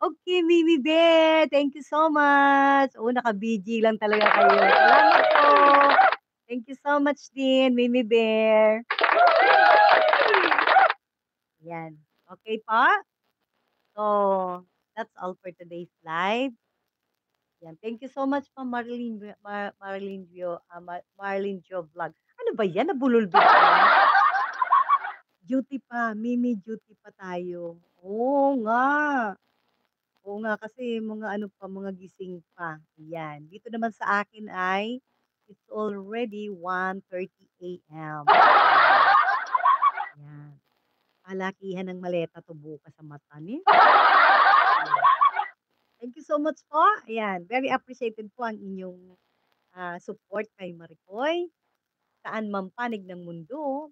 Okay, Mimi Bear, thank you so much. Oo, naka-BG lang talaga kayo. Salamat po. Thank you so much din, Mimi Bear. Yan. Okay po? So, that's all for today's live. Yan. Thank you so much po, Marlene Jo Vlog. Ano ba yan? Nabululbit na. Duty pa, Mimi duty pa tayo. Oo nga. Oo nga, kasi mga ano pa, mga gising pa. Yan. Dito naman sa akin ay it's already 1:30 AM. Yan. Palakihan ng maleta to bukas sa mata ni. Thank you so much po. Ayan, very appreciated po ang inyong support kay Maricoy. Saan man panig ng mundo,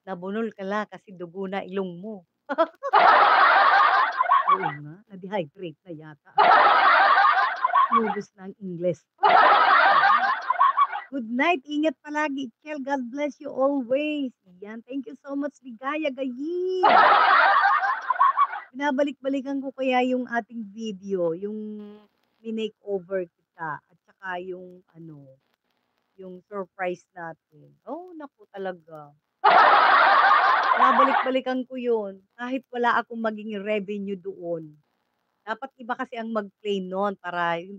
nabunol ka la kasi dugo na ilong mo. Oo nga, na-dehydrate na yata. Inubos na ang Ingles. Good night, ingat palagi, Kel. God bless you always. Yan, thank you so much, Ligaya Gayi. Binabalik-balikan ko kaya yung ating video, yung minake-over kita at saka yung ano, yung surprise natin. Oh, naku talaga. Binabalik-balikan ko yun kahit wala akong maging revenue doon. Dapat iba kasi ang mag-play nun para yung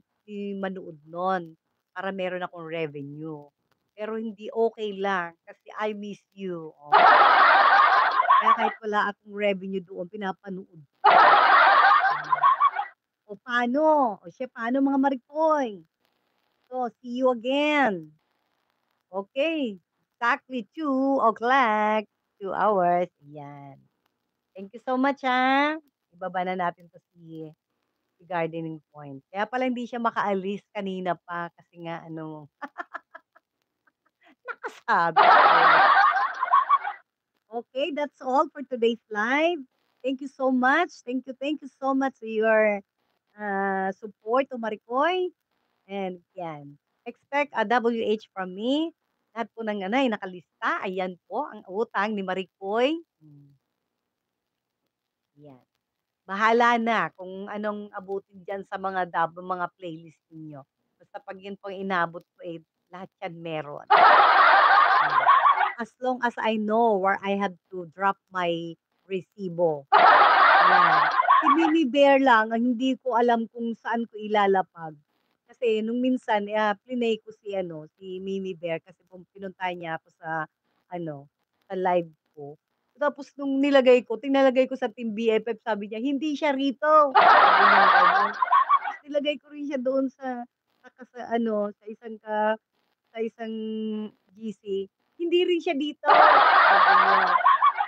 manood nun, para meron akong revenue. Pero hindi okay lang kasi I miss you. Oh. Kaya kahit wala akong revenue doon, pinapanood ko. O paano? O siya, paano mga Maricoy? So, see you again. Okay. Exactly 2 o'clock. 2 hours. Yan. Thank you so much, ha. Ibaba na natin to si Gardening Point. Kaya pala hindi siya makaalis kanina pa kasi nga ano, nakasabi. Okay, that's all for today's live. Thank you so much. Thank you so much for your support to Maricoy. And yan, expect a WH from me. Lahat po ng ano ay nakalista. Ayan po ang utang ni Maricoy. Yan. Bahala na kung anong abutin diyan sa mga playlist ninyo. Basta 'pag yun po ang inabot ko, eh, lahat yan meron. As long as I know where I have to drop my resibo. Yan. Si Mimi Bear lang ang hindi ko alam kung saan ko ilalapag. Kasi nung minsan, plinay ko si Mimi Bear kasi pinuntahan niya ako sa ano, sa live ko. Tapos nung tinalagay ko sa Team BFF, sabi niya, "Hindi siya rito." Sabi niya gano'n. Tapos nilagay ko rin siya doon sa isang GC, "Hindi rin siya dito." Sabi niya.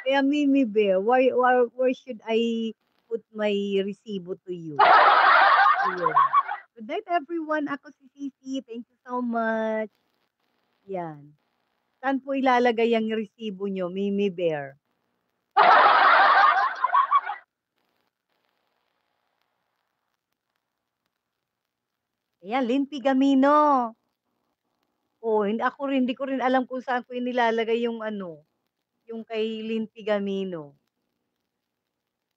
Kaya Mimi Bear, where should I put my resibo to you? Ayun. Good night everyone. Ako si Cici. Thank you so much. Yan. Saan po ilalagay ang resibo nyo, Mimi Bear? Ayan, Lynn Pigamino. Oh, hindi ko rin alam kung saan ko inilalagay yung ano, yung kay Lynn Pigamino.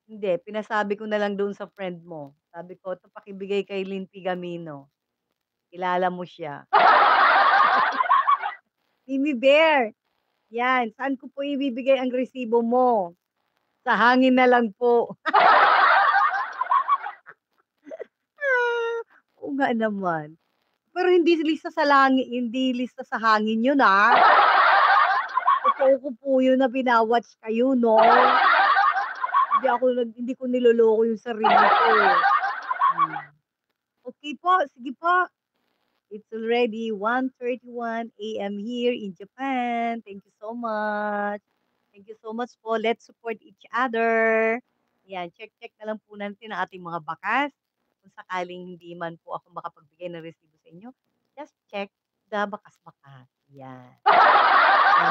Hindi, pinasabi ko na lang doon sa friend mo. Sabi ko, "'To pakibigay kay Lynn Pigamino. Kilala mo siya." Mimi Bear, yan, saan ko po ibibigay ang resibo mo? Sa hangin na lang po. Oo nga naman. Pero hindi lista sa hangin yun, Totoo ko po yun na binawatch kayo 'no. Hindi ko niloloko yung sarili ko. Hmm. Okey po, sige po. It's already 1:31 AM here in Japan. Thank you so much. Thank you so much po. Let's support each other. Yan, check-check na lang po natin ang ating mga bakas. Kung sakaling hindi man po ako makapagbigay ng resibo sa inyo, just check the bakas-bakas. Yan.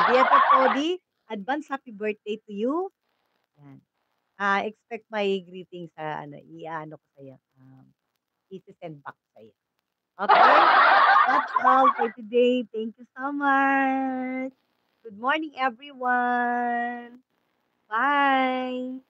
BFF Cody, advance happy birthday to you. Yan. Expect my greetings sa ano, i-aano ko sa'yo, ise-send back sa'yo. Okay? That's all for today. Thank you so much. Good morning, everyone. Bye.